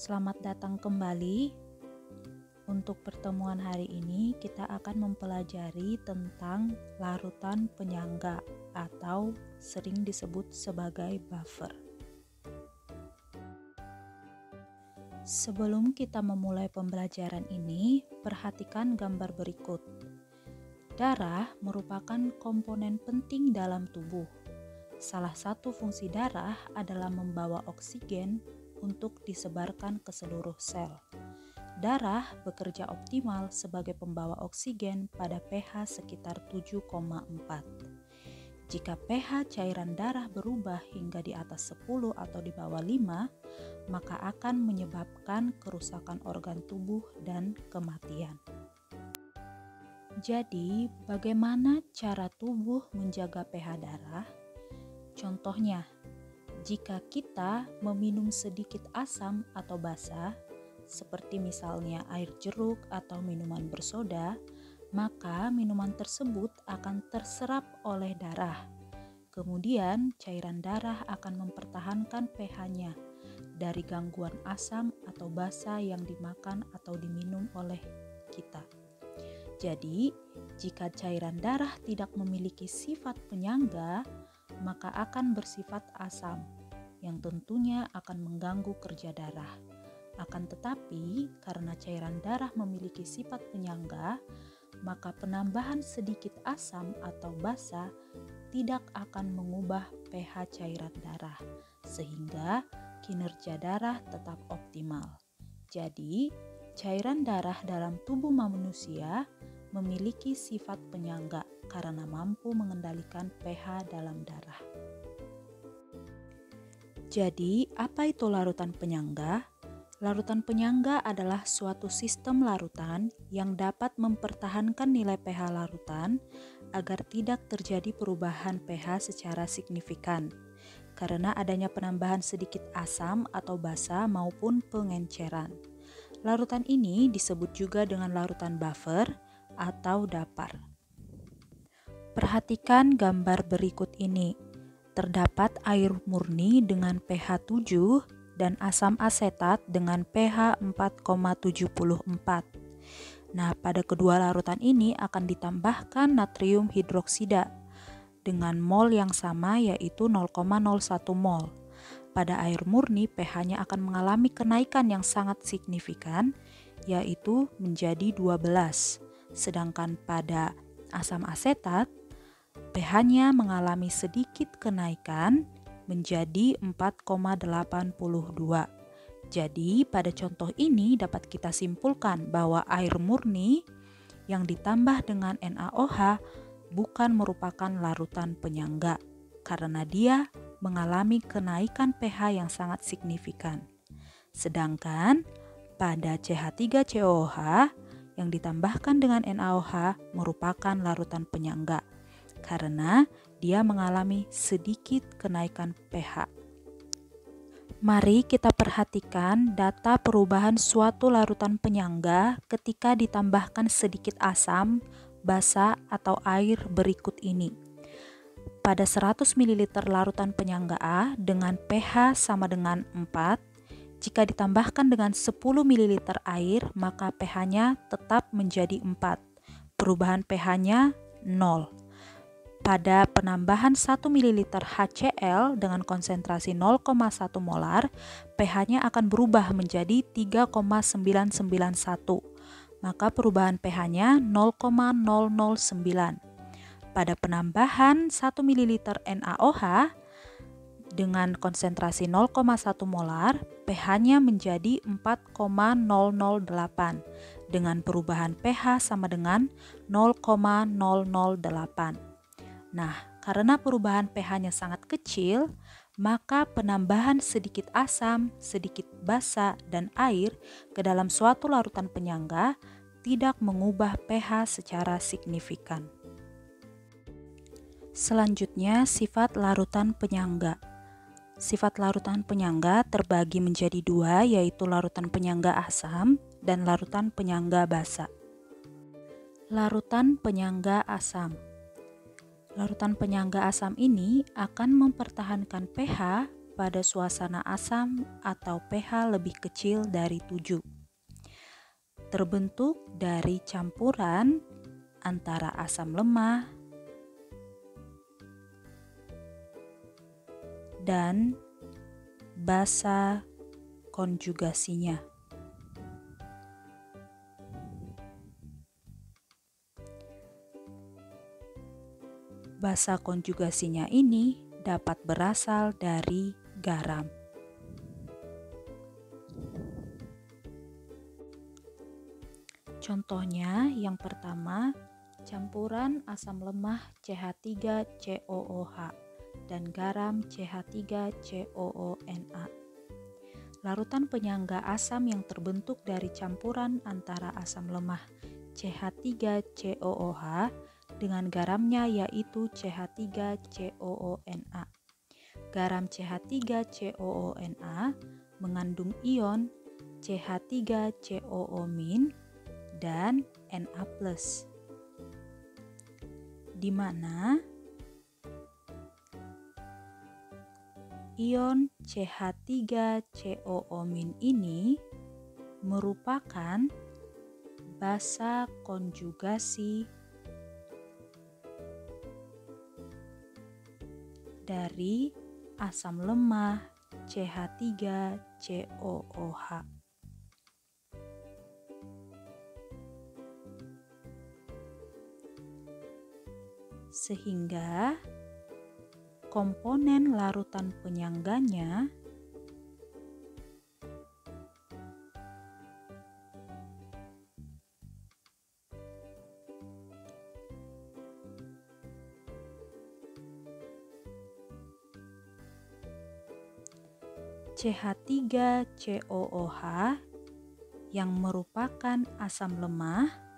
Selamat datang kembali. Untuk pertemuan hari ini kita akan mempelajari tentang larutan penyangga atau sering disebut sebagai buffer. Sebelum kita memulai pembelajaran ini, perhatikan gambar berikut. Darah merupakan komponen penting dalam tubuh. Salah satu fungsi darah adalah membawa oksigen untuk disebarkan ke seluruh sel. Darah bekerja optimal sebagai pembawa oksigen pada pH sekitar 7,4. Jika pH cairan darah berubah hingga di atas 10 atau di bawah 5, maka akan menyebabkan kerusakan organ tubuh dan kematian. Jadi, bagaimana cara tubuh menjaga pH darah? Contohnya, jika kita meminum sedikit asam atau basa, seperti misalnya air jeruk atau minuman bersoda, maka minuman tersebut akan terserap oleh darah. Kemudian cairan darah akan mempertahankan pH-nya dari gangguan asam atau basa yang dimakan atau diminum oleh kita. Jadi, jika cairan darah tidak memiliki sifat penyangga, maka akan bersifat asam, yang tentunya akan mengganggu kerja darah. Akan tetapi, karena cairan darah memiliki sifat penyangga, maka penambahan sedikit asam atau basa tidak akan mengubah pH cairan darah, sehingga kinerja darah tetap optimal. Jadi, cairan darah dalam tubuh manusia memiliki sifat penyangga karena mampu mengendalikan pH dalam darah. Jadi, apa itu larutan penyangga? Larutan penyangga adalah suatu sistem larutan yang dapat mempertahankan nilai pH larutan agar tidak terjadi perubahan pH secara signifikan karena adanya penambahan sedikit asam atau basa maupun pengenceran. Larutan ini disebut juga dengan larutan buffer atau dapar. Perhatikan gambar berikut ini. Terdapat air murni dengan pH 7 dan asam asetat dengan pH 4,74. Nah, pada kedua larutan ini akan ditambahkan natrium hidroksida dengan mol yang sama yaitu 0,01 mol. Pada air murni pH-nya akan mengalami kenaikan yang sangat signifikan yaitu menjadi 12. Sedangkan pada asam asetat pH-nya mengalami sedikit kenaikan menjadi 4,82. Jadi pada contoh ini dapat kita simpulkan bahwa air murni yang ditambah dengan NaOH bukan merupakan larutan penyangga karena dia mengalami kenaikan pH yang sangat signifikan. Sedangkan pada CH3COOH yang ditambahkan dengan NaOH merupakan larutan penyangga karena dia mengalami sedikit kenaikan pH. Mari kita perhatikan data perubahan suatu larutan penyangga ketika ditambahkan sedikit asam, basa, atau air berikut ini. Pada 100 ml larutan penyangga A dengan pH sama dengan 4, jika ditambahkan dengan 10 ml air, maka pH-nya tetap menjadi 4. Perubahan pH-nya 0. Pada penambahan 1 ml HCl dengan konsentrasi 0,1 molar, pH-nya akan berubah menjadi 3,991. Maka perubahan pH-nya 0,009. Pada penambahan 1 ml NaOH dengan konsentrasi 0,1 molar, pH-nya menjadi 4,008 dengan perubahan pH sama dengan 0,008. Nah, karena perubahan pH-nya sangat kecil, maka penambahan sedikit asam, sedikit basa, dan air ke dalam suatu larutan penyangga tidak mengubah pH secara signifikan. Selanjutnya, sifat larutan penyangga. Sifat larutan penyangga terbagi menjadi dua, yaitu larutan penyangga asam dan larutan penyangga basa. Larutan penyangga asam. Larutan penyangga asam ini akan mempertahankan pH pada suasana asam atau pH lebih kecil dari 7. Terbentuk dari campuran antara asam lemah dan basa konjugasinya. Basa konjugasinya ini dapat berasal dari garam. Contohnya yang pertama, campuran asam lemah CH3COOH dan garam CH3COONa. Larutan penyangga asam yang terbentuk dari campuran antara asam lemah CH3COOH dengan garamnya yaitu CH3COONa. Garam CH3COONa mengandung ion CH3COO- dan Na+, di mana ion CH3COO- ini merupakan basa konjugasi dari asam lemah CH3COOH. Sehingga komponen larutan penyangganya CH3COOH yang merupakan asam lemah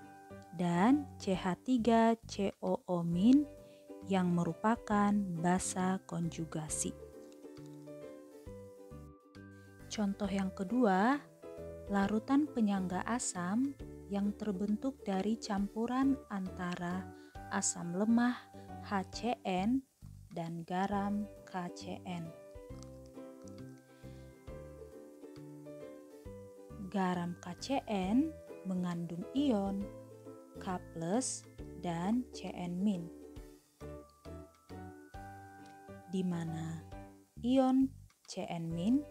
dan CH3COO- yang merupakan basa konjugasi. Contoh yang kedua, larutan penyangga asam yang terbentuk dari campuran antara asam lemah HCN dan garam KCN. Garam KCN mengandung ion K+ dan Cn-, di mana ion Cn-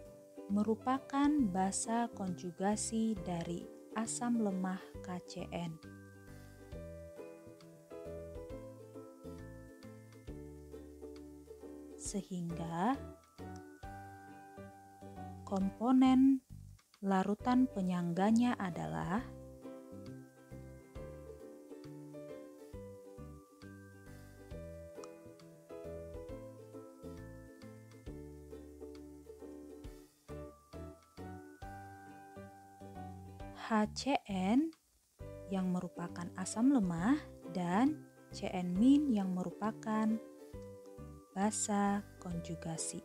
merupakan basa konjugasi dari asam lemah KCN. Sehingga komponen larutan penyangganya adalah HCN yang merupakan asam lemah dan Cn- yang merupakan basa konjugasi.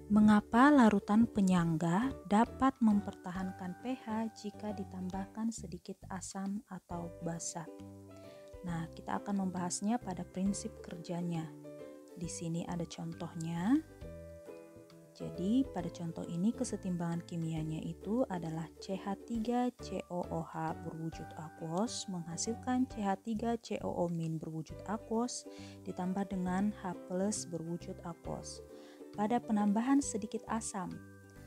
Mengapa larutan penyangga dapat mempertahankan pH jika ditambahkan sedikit asam atau basa? Nah, kita akan membahasnya pada prinsip kerjanya. Di sini ada contohnya. Jadi, pada contoh ini kesetimbangan kimianya itu adalah CH3COOH berwujud aquos menghasilkan CH3COO- berwujud aquos ditambah dengan H+ berwujud aquos. Pada penambahan sedikit asam.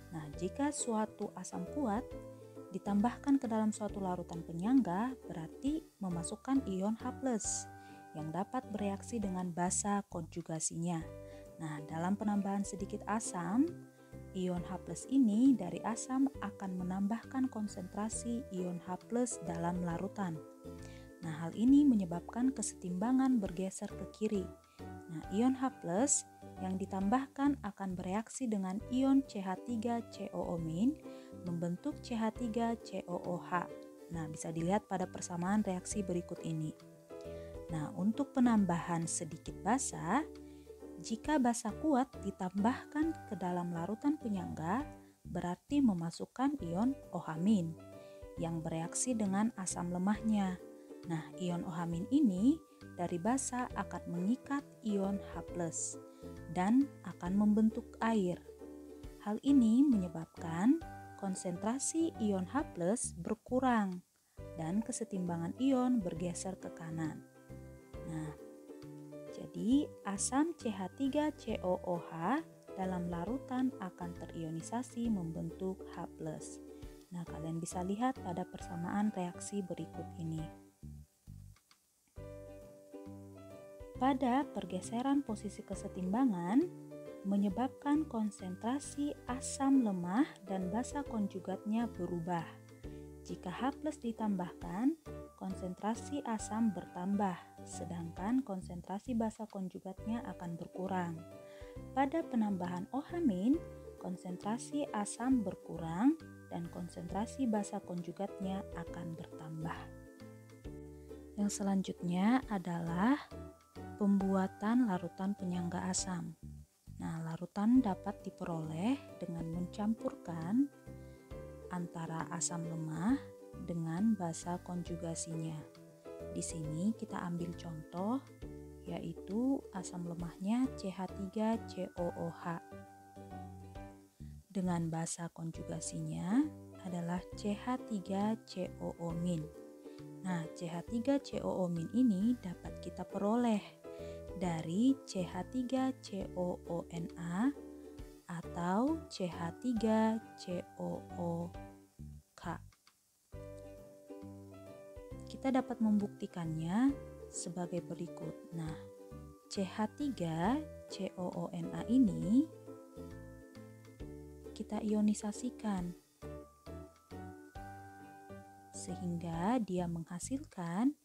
Nah, jika suatu asam kuat ditambahkan ke dalam suatu larutan penyangga, berarti memasukkan ion H+ yang dapat bereaksi dengan basa konjugasinya. Nah, dalam penambahan sedikit asam, ion H+ ini dari asam akan menambahkan konsentrasi ion H+ dalam larutan. Nah, hal ini menyebabkan kesetimbangan bergeser ke kiri. Nah, ion H+ yang ditambahkan akan bereaksi dengan ion CH3COO- membentuk CH3COOH. Nah, bisa dilihat pada persamaan reaksi berikut ini. Nah, untuk penambahan sedikit basa, jika basa kuat ditambahkan ke dalam larutan penyangga, berarti memasukkan ion OH- yang bereaksi dengan asam lemahnya. Nah, ion OH- ini dari basa akan mengikat ion H+ dan akan membentuk air. Hal ini menyebabkan konsentrasi ion H+ berkurang dan kesetimbangan ion bergeser ke kanan. Nah, jadi asam CH3COOH dalam larutan akan terionisasi membentuk H+. Nah, kalian bisa lihat pada persamaan reaksi berikut ini. Pada pergeseran posisi kesetimbangan menyebabkan konsentrasi asam lemah dan basa konjugatnya berubah. Jika H+ ditambahkan, konsentrasi asam bertambah, sedangkan konsentrasi basa konjugatnya akan berkurang. Pada penambahan OH-, konsentrasi asam berkurang dan konsentrasi basa konjugatnya akan bertambah. Yang selanjutnya adalah pembuatan larutan penyangga asam. Nah, larutan dapat diperoleh dengan mencampurkan antara asam lemah dengan basa konjugasinya. Di sini kita ambil contoh, yaitu asam lemahnya CH3COOH. Dengan basa konjugasinya adalah CH3COO-. Nah, CH3COO- ini dapat kita peroleh dari CH3COONA atau CH3COOK. Kita dapat membuktikannya sebagai berikut. Nah, CH3COONA ini kita ionisasikan sehingga dia menghasilkan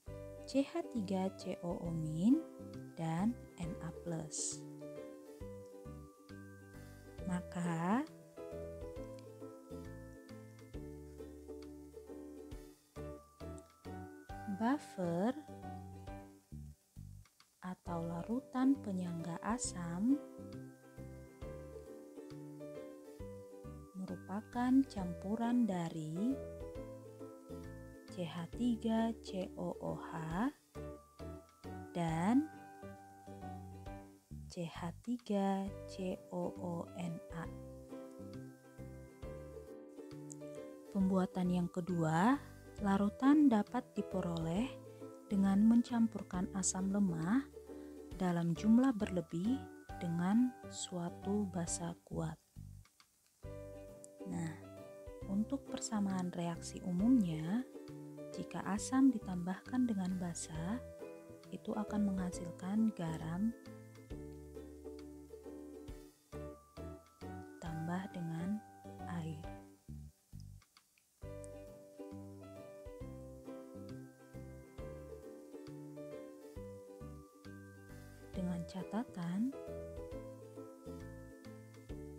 CH3COO- dan Na+. Maka buffer atau larutan penyangga asam merupakan campuran dari CH3COOH dan CH3COONA. Pembuatan yang kedua, larutan dapat diperoleh dengan mencampurkan asam lemah dalam jumlah berlebih dengan suatu basa kuat. Nah, untuk persamaan reaksi umumnya, jika asam ditambahkan dengan basa, itu akan menghasilkan garam tambah dengan air. Dengan catatan,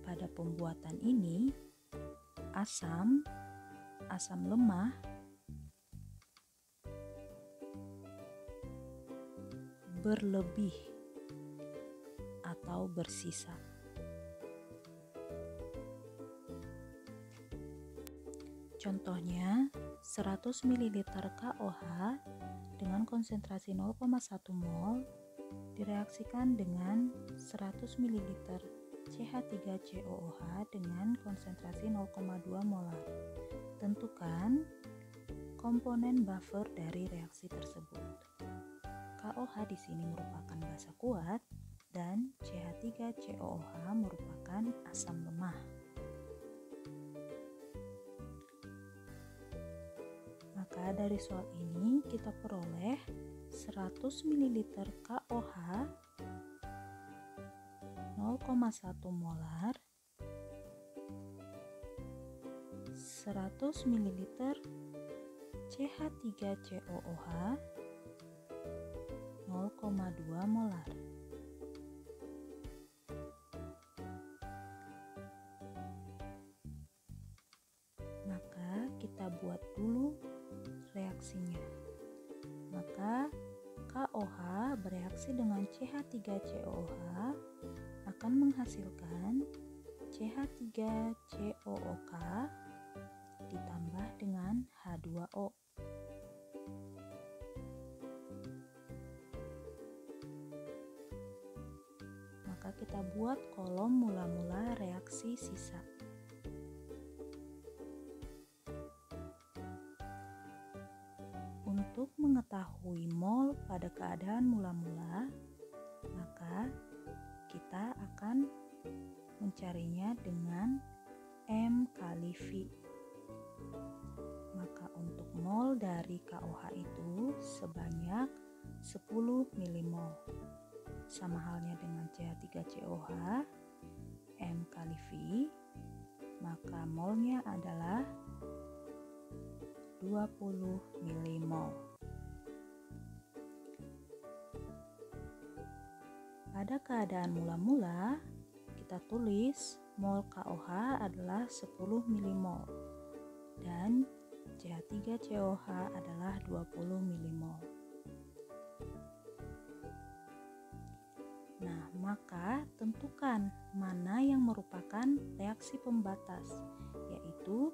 pada pembuatan ini, asam lemah berlebih atau bersisa. Contohnya, 100 ml KOH dengan konsentrasi 0,1 mol direaksikan dengan 100 ml CH3COOH dengan konsentrasi 0,2 molar. Tentukan komponen buffer dari reaksi tersebut. KOH di sini merupakan basa kuat dan CH3COOH merupakan asam lemah. Maka dari soal ini kita peroleh 100 ml KOH 0,1 molar, 100 ml CH3COOH 0,2 molar. Maka kita buat dulu reaksinya. Maka KOH bereaksi dengan CH3COOH akan menghasilkan CH3COOK ditambah dengan H2O. maka kita buat kolom mula-mula reaksi sisa. Untuk mengetahui mol pada keadaan mula-mula, maka kita akan mencarinya dengan M kali V. Maka untuk mol dari KOH itu sebanyak 10 milimol. Sama halnya dengan CH3COH, M kali V, maka molnya adalah 20 milimol. Pada keadaan mula-mula, kita tulis mol KOH adalah 10 milimol dan CH3COH adalah 20 milimol. Nah, maka tentukan mana yang merupakan reaksi pembatas, yaitu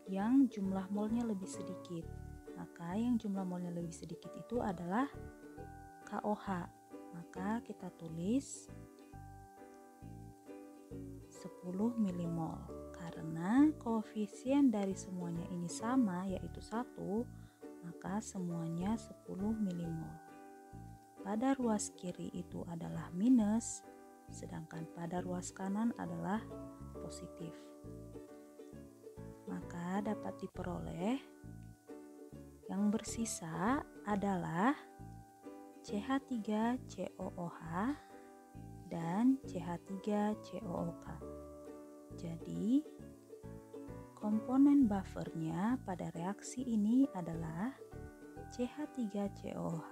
yang jumlah molnya lebih sedikit. Maka yang jumlah molnya lebih sedikit itu adalah KOH. Maka kita tulis 10 milimol. Karena koefisien dari semuanya ini sama, yaitu 1, maka semuanya 10 milimol. Pada ruas kiri itu adalah minus, sedangkan pada ruas kanan adalah positif. Maka dapat diperoleh yang bersisa adalah CH3COOH dan CH3COOK. Jadi, komponen buffernya pada reaksi ini adalah CH3COOH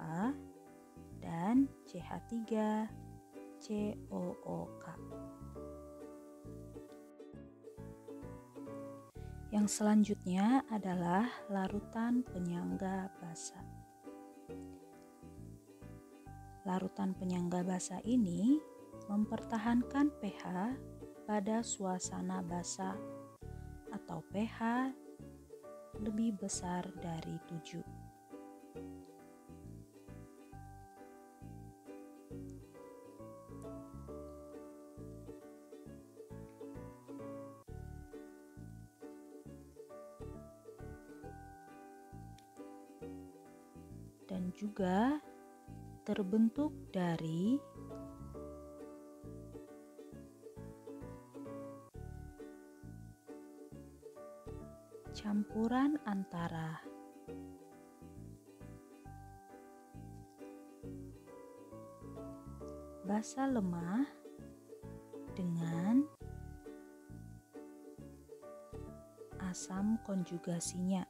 dan CH3COOK. Yang selanjutnya adalah larutan penyangga basa. Larutan penyangga basa ini mempertahankan pH pada suasana basa atau pH lebih besar dari 7. Dan juga terbentuk dari campuran antara basa lemah dengan asam konjugasinya.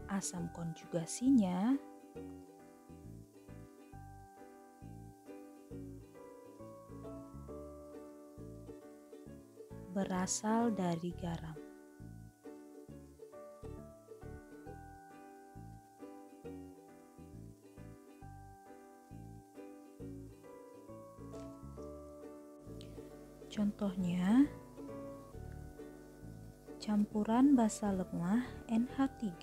Asam konjugasinya berasal dari garam. Contohnya, campuran basa lemah NH3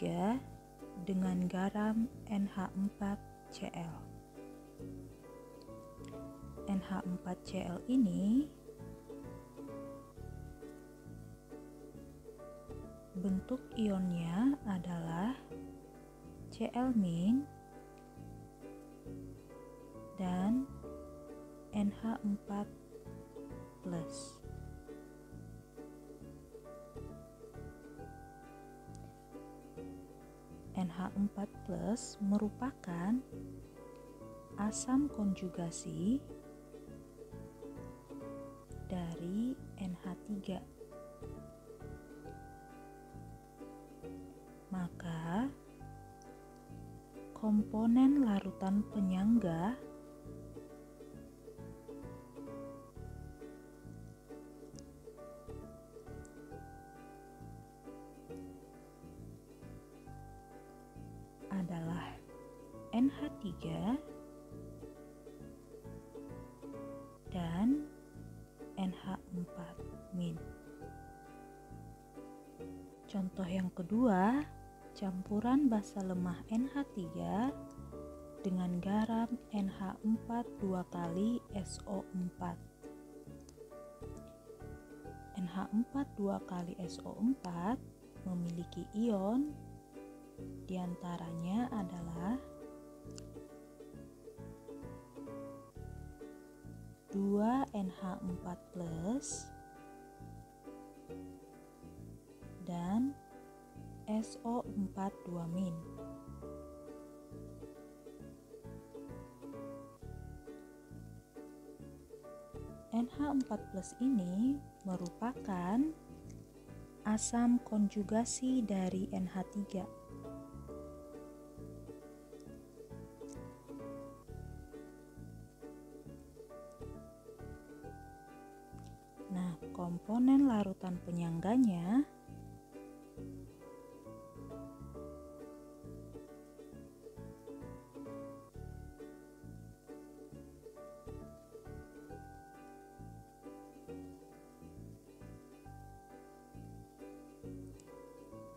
dengan garam NH4Cl. NH4Cl ini bentuk ionnya adalah Cl- dan NH4+. NH4+ merupakan asam konjugasi dari NH3. Maka komponen larutan penyangga adalah NH3 dan NH4-. Yang kedua, campuran basa lemah NH3 dengan garam NH4 2 kali SO4. NH4 2 kali SO4 memiliki ion, diantaranya adalah 2NH4+ dan SO4 2-. NH4+ ini merupakan asam konjugasi dari NH3. Nah, komponen larutan penyangganya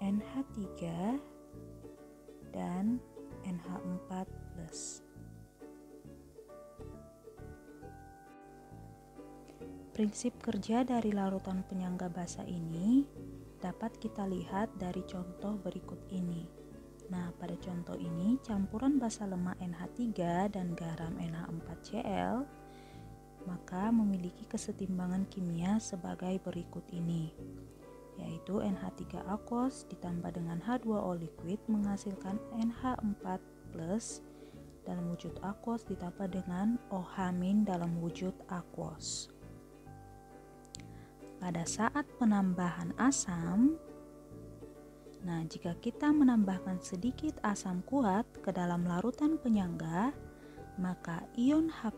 NH3 dan NH4+. Prinsip kerja dari larutan penyangga basa ini dapat kita lihat dari contoh berikut ini. Nah, pada contoh ini campuran basa lemah NH3 dan garam NH4Cl maka memiliki kesetimbangan kimia sebagai berikut ini, yaitu NH3 aquos ditambah dengan H2O liquid menghasilkan NH4+ dalam wujud aquos ditambah dengan OH- dalam wujud aquos. Pada saat penambahan asam, nah jika kita menambahkan sedikit asam kuat ke dalam larutan penyangga, maka ion H+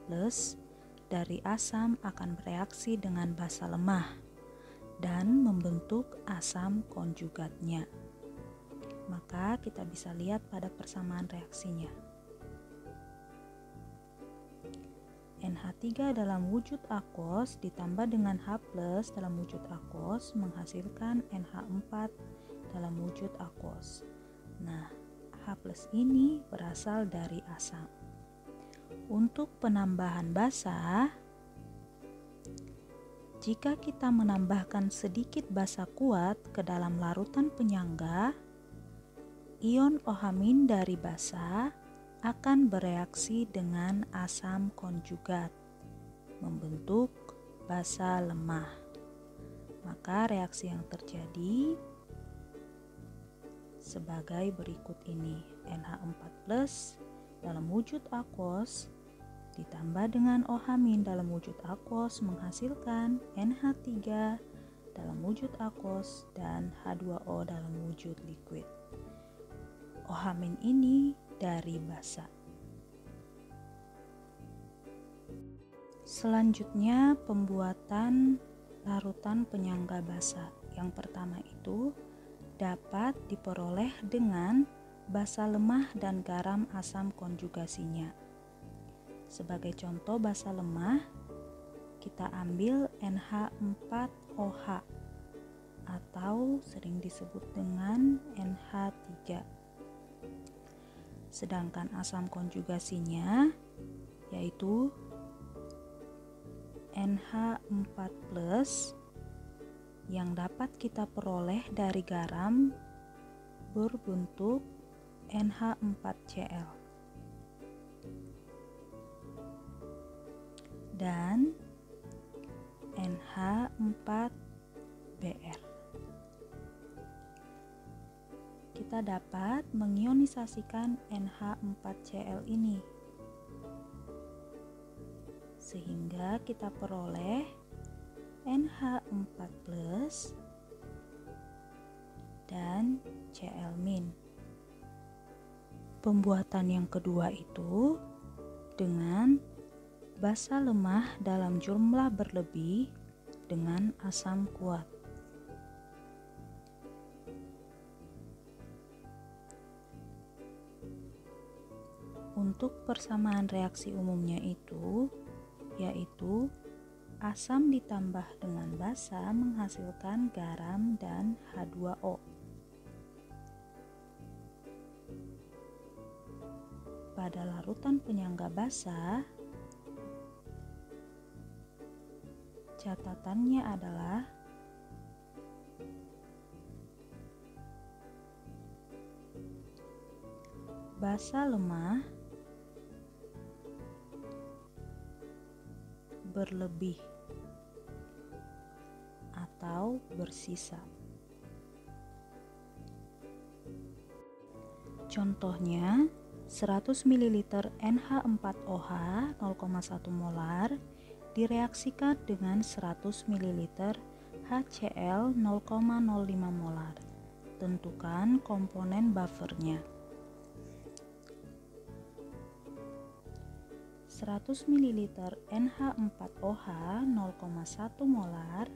dari asam akan bereaksi dengan basa lemah dan membentuk asam konjugatnya. Maka kita bisa lihat pada persamaan reaksinya. NH3 dalam wujud aquos ditambah dengan H+ dalam wujud aquos menghasilkan NH4 dalam wujud aquos. Nah, H+ ini berasal dari asam. Untuk penambahan basa, jika kita menambahkan sedikit basa kuat ke dalam larutan penyangga, ion OH- dari basa akan bereaksi dengan asam konjugat, membentuk basa lemah. Maka reaksi yang terjadi sebagai berikut ini. NH4+ dalam wujud aquos ditambah dengan OH- dalam wujud aquos menghasilkan NH3 dalam wujud aquos dan H2O dalam wujud liquid. OH- ini dari basa. Selanjutnya pembuatan larutan penyangga basa. Yang pertama itu dapat diperoleh dengan basa lemah dan garam asam konjugasinya. Sebagai contoh basa lemah, kita ambil NH4OH atau sering disebut dengan NH3. Sedangkan asam konjugasinya yaitu NH4+ yang dapat kita peroleh dari garam berbentuk NH4Cl dan NH4Br. Kita dapat mengionisasikan NH4Cl ini sehingga kita peroleh NH4+ dan Cl-. Pembuatan yang kedua itu dengan basa lemah dalam jumlah berlebih dengan asam kuat. Untuk persamaan reaksi umumnya itu yaitu asam ditambah dengan basa menghasilkan garam dan H2O. Pada larutan penyangga basa, catatannya adalah basa lemah, berlebih, atau bersisa. Contohnya, 100 ml NH4OH 0,1 molar direaksikan dengan 100 ml HCl 0,05 molar. Tentukan komponen buffernya. 100 ml NH4OH 0,1 molar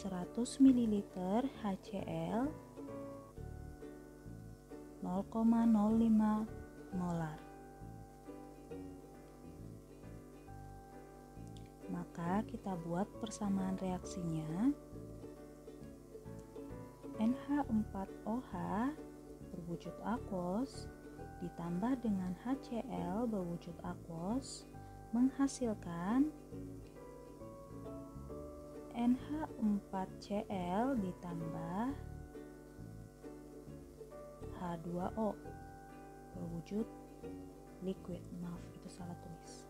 (100 ml HCl 0,05 molar). Maka kita buat persamaan reaksinya. NH4OH berwujud aquos ditambah dengan HCl berwujud aquos menghasilkan NH4Cl ditambah H2O berwujud liquid. Maaf, itu salah tulis.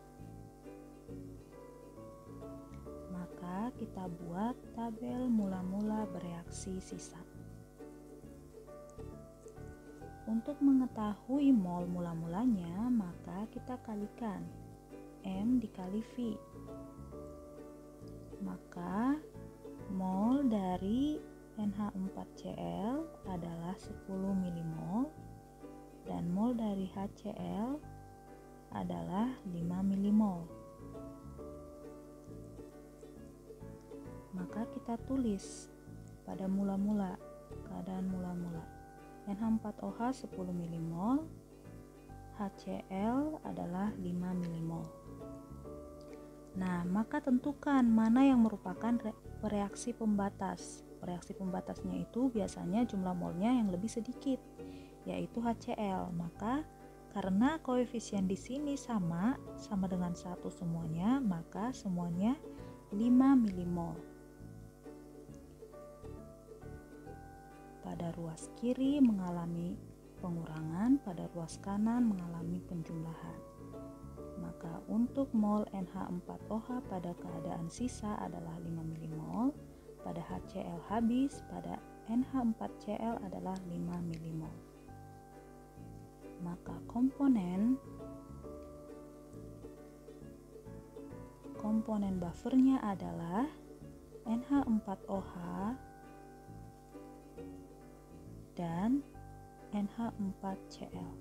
Maka kita buat tabel mula-mula bereaksi sisa. Untuk mengetahui mol mula-mulanya, maka kita kalikan M dikali V. Maka mol dari NH4Cl adalah 10 mmol dan mol dari HCl adalah 5 mmol. Maka kita tulis pada mula-mula, keadaan mula-mula. NH4OH 10 mmol, HCl adalah 5 mmol. Nah, maka tentukan mana yang merupakan reaksi pembatas. Reaksi pembatasnya itu biasanya jumlah molnya yang lebih sedikit, yaitu HCl. Maka karena koefisien di sini sama dengan 1 semuanya, maka semuanya 5 mmol. Pada ruas kiri mengalami pengurangan, pada ruas kanan mengalami penjumlahan. Maka untuk mol NH4OH pada keadaan sisa adalah 5 mmol, pada HCl habis, pada NH4Cl adalah 5 mmol. Maka komponen buffernya adalah NH4OH dan NH4Cl.